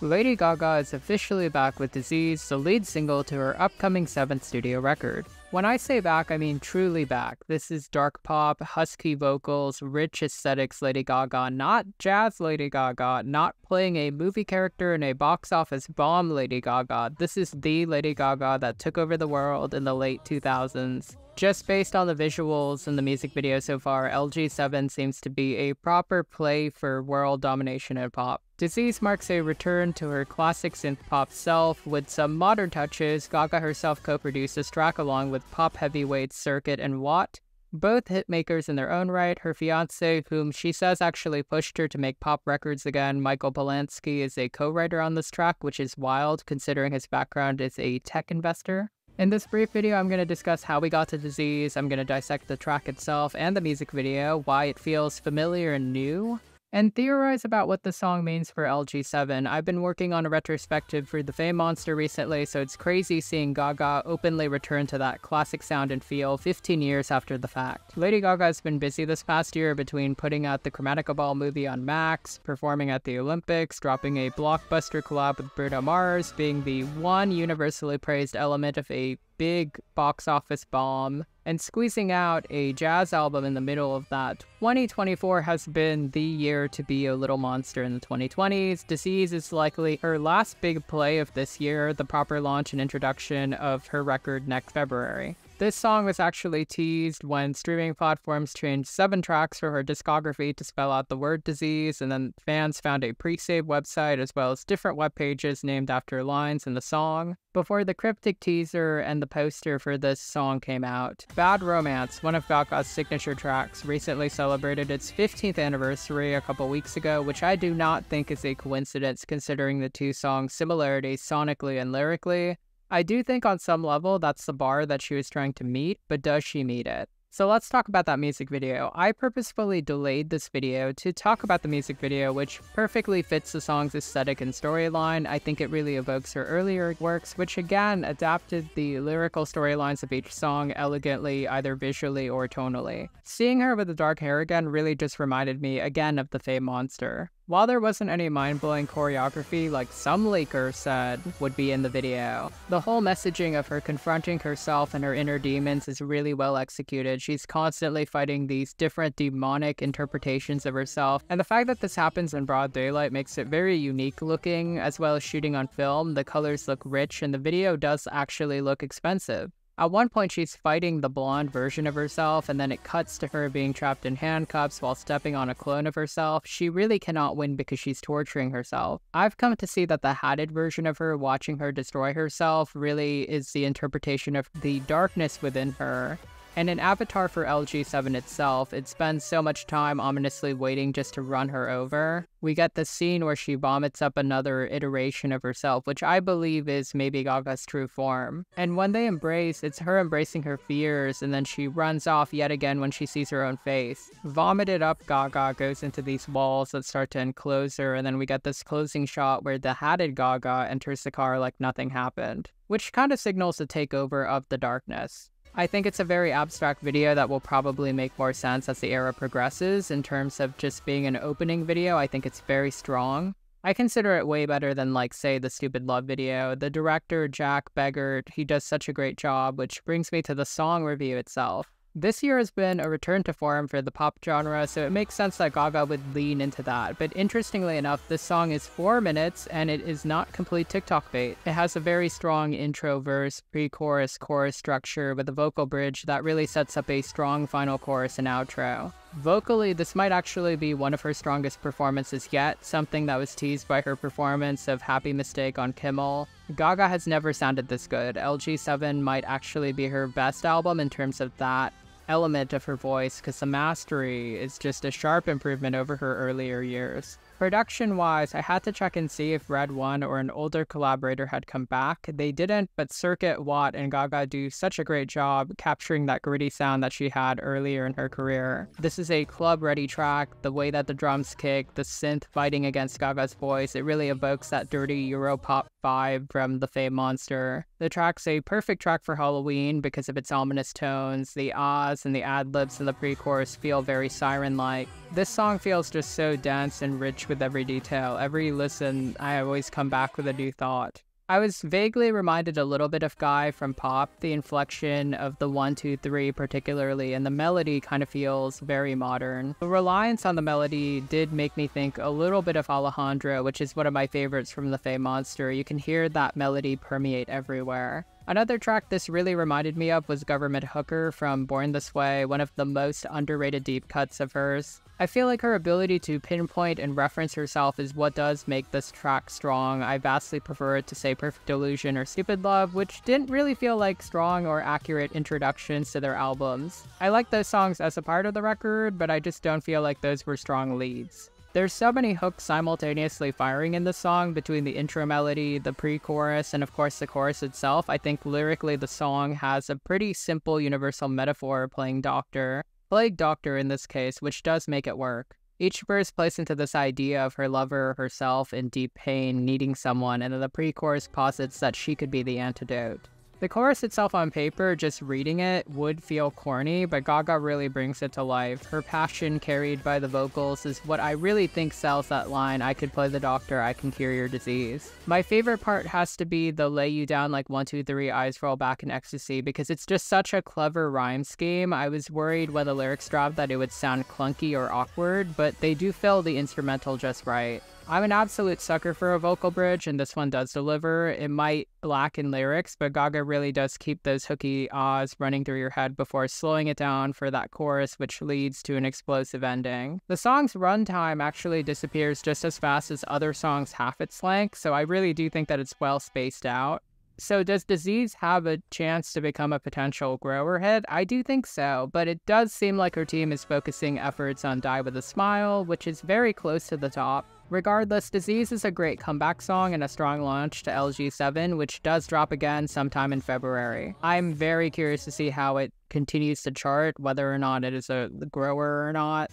Lady Gaga is officially back with Disease, the lead single to her upcoming 7th studio record. When I say back, I mean truly back. This is dark pop, husky vocals, rich aesthetics Lady Gaga, not jazz Lady Gaga, not playing a movie character in a box office bomb Lady Gaga. This is the Lady Gaga that took over the world in the late 2000s. Just based on the visuals and the music video so far, LG7 seems to be a proper play for world domination in pop. Disease marks a return to her classic synth-pop self. With some modern touches, Gaga herself co-produced this track along with pop heavyweights Circuit and Watt, both hitmakers in their own right. Her fiancé, whom she says actually pushed her to make pop records again, Michael Polanski, is a co-writer on this track, which is wild considering his background as a tech investor. In this brief video, I'm going to discuss how we got to Disease, I'm going to dissect the track itself and the music video, why it feels familiar and new, and theorize about what the song means for LG7. I've been working on a retrospective for The Fame Monster recently, so it's crazy seeing Gaga openly return to that classic sound and feel 15 years after the fact. Lady Gaga has been busy this past year between putting out the Chromatica Ball movie on Max, performing at the Olympics, dropping a blockbuster collab with Bruno Mars, being the one universally praised element of a big box office bomb, and squeezing out a jazz album in the middle of that. 2024 has been the year to be a little monster in the 2020s. Disease is likely her last big play of this year, the proper launch and introduction of her record next February. This song was actually teased when streaming platforms changed 7 tracks for her discography to spell out the word Disease, and then fans found a pre-save website as well as different web pages named after lines in the song, before the cryptic teaser and the poster for this song came out. Bad Romance, one of Gaga's signature tracks, recently celebrated its 15th anniversary a couple weeks ago, which I do not think is a coincidence considering the two songs' similarities sonically and lyrically. I do think on some level that's the bar that she was trying to meet, but does she meet it? So let's talk about that music video. I purposefully delayed this video to talk about the music video, which perfectly fits the song's aesthetic and storyline. I think it really evokes her earlier works, which again adapted the lyrical storylines of each song elegantly, either visually or tonally. Seeing her with the dark hair again really just reminded me again of The Fame Monster. While there wasn't any mind-blowing choreography like some leaker said would be in the video, the whole messaging of her confronting herself and her inner demons is really well executed. She's constantly fighting these different demonic interpretations of herself, and the fact that this happens in broad daylight makes it very unique looking, as well as shooting on film. The colors look rich, and the video does actually look expensive. At one point, she's fighting the blonde version of herself, and then it cuts to her being trapped in handcuffs while stepping on a clone of herself. She really cannot win because she's torturing herself. I've come to see that the hatted version of her, watching her destroy herself, really is the interpretation of the darkness within her. And an avatar for LG7 itself, it spends so much time ominously waiting just to run her over. We get the scene where she vomits up another iteration of herself, which I believe is maybe Gaga's true form. And when they embrace, it's her embracing her fears, and then she runs off yet again when she sees her own face. Vomited up Gaga goes into these walls that start to enclose her, and then we get this closing shot where the hatted Gaga enters the car like nothing happened, which kind of signals the takeover of the darkness. I think it's a very abstract video that will probably make more sense as the era progresses. In terms of just being an opening video, I think it's very strong. I consider it way better than, like, say, the Stupid Love video. The director, Jack Beggart, he does such a great job, which brings me to the song review itself. This year has been a return to form for the pop genre, so it makes sense that Gaga would lean into that. But interestingly enough, this song is 4 minutes, and it is not complete TikTok bait. It has a very strong intro verse, pre-chorus, chorus structure with a vocal bridge that really sets up a strong final chorus and outro. Vocally, this might actually be one of her strongest performances yet, something that was teased by her performance of Happy Mistake on Kimmel. Gaga has never sounded this good. LG7 might actually be her best album in terms of that element of her voice, because the mastery is just a sharp improvement over her earlier years. Production-wise, I had to check and see if Red One or an older collaborator had come back. They didn't, but Circuit, Watt, and Gaga do such a great job capturing that gritty sound that she had earlier in her career. This is a club-ready track. The way that the drums kick, the synth fighting against Gaga's voice, it really evokes that dirty Europop vibe from The Fame Monster. The track's a perfect track for Halloween because of its ominous tones. The ahs and the ad-libs in the pre-chorus feel very siren-like. This song feels just so dense and rich with every detail. Every listen, I always come back with a new thought. I was vaguely reminded a little bit of Guy from Pop, the inflection of the 1, 2, 3 particularly, and the melody kind of feels very modern. The reliance on the melody did make me think a little bit of Alejandro, which is one of my favorites from the Fae Monster. You can hear that melody permeate everywhere. Another track this really reminded me of was Government Hooker from Born This Way, one of the most underrated deep cuts of hers. I feel like her ability to pinpoint and reference herself is what does make this track strong. I vastly prefer it to say Perfect Illusion or Stupid Love, which didn't really feel like strong or accurate introductions to their albums. I like those songs as a part of the record, but I just don't feel like those were strong leads. There's so many hooks simultaneously firing in the song between the intro melody, the pre-chorus, and of course the chorus itself. I think lyrically the song has a pretty simple universal metaphor playing doctor. Plague doctor in this case, which does make it work. Each verse plays into this idea of her lover, herself, in deep pain, needing someone, and then the pre-chorus posits that she could be the antidote. The chorus itself on paper, just reading it, would feel corny, but Gaga really brings it to life. Her passion carried by the vocals is what I really think sells that line, I could play the doctor, I can cure your disease. My favorite part has to be the lay you down like 1, 2, 3, eyes roll back in ecstasy, because it's just such a clever rhyme scheme. I was worried when the lyrics dropped that it would sound clunky or awkward, but they do fill the instrumental just right. I'm an absolute sucker for a vocal bridge, and this one does deliver. It might lack in lyrics, but Gaga really does keep those hooky ahs running through your head before slowing it down for that chorus, which leads to an explosive ending. The song's runtime actually disappears just as fast as other songs half its length, so I really do think that it's well spaced out. So does Disease have a chance to become a potential grower hit? I do think so, but it does seem like her team is focusing efforts on Die With A Smile, which is very close to the top. Regardless, Disease is a great comeback song and a strong launch to LG7, which does drop again sometime in February. I'm very curious to see how it continues to chart, whether or not it is a grower or not.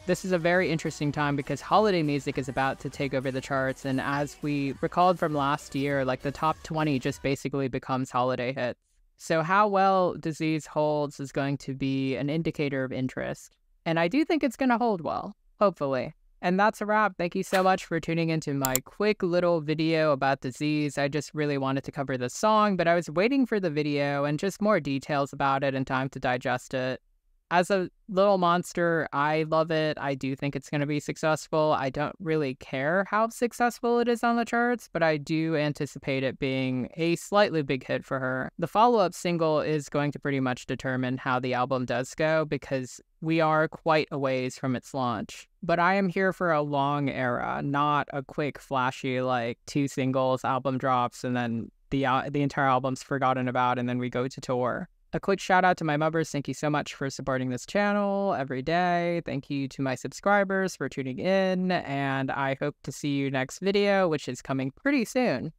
This is a very interesting time because holiday music is about to take over the charts, and as we recalled from last year, the top 20 just basically becomes holiday hits. So how well Disease holds is going to be an indicator of interest. And I do think it's going to hold well, hopefully. And that's a wrap. Thank you so much for tuning into my quick little video about Disease. I just really wanted to cover this song, but I was waiting for the video and just more details about it and time to digest it. As a little monster, I love it. I do think it's going to be successful. I don't really care how successful it is on the charts, but I do anticipate it being a slightly big hit for her. The follow-up single is going to pretty much determine how the album does go because we are quite a ways from its launch. But I am here for a long era, not a quick, flashy, 2 singles, album drops, and then the entire album's forgotten about, and then we go to tour. A quick shout out to my mubbers. Thank you so much for supporting this channel every day. Thank you to my subscribers for tuning in, and I hope to see you next video, which is coming pretty soon.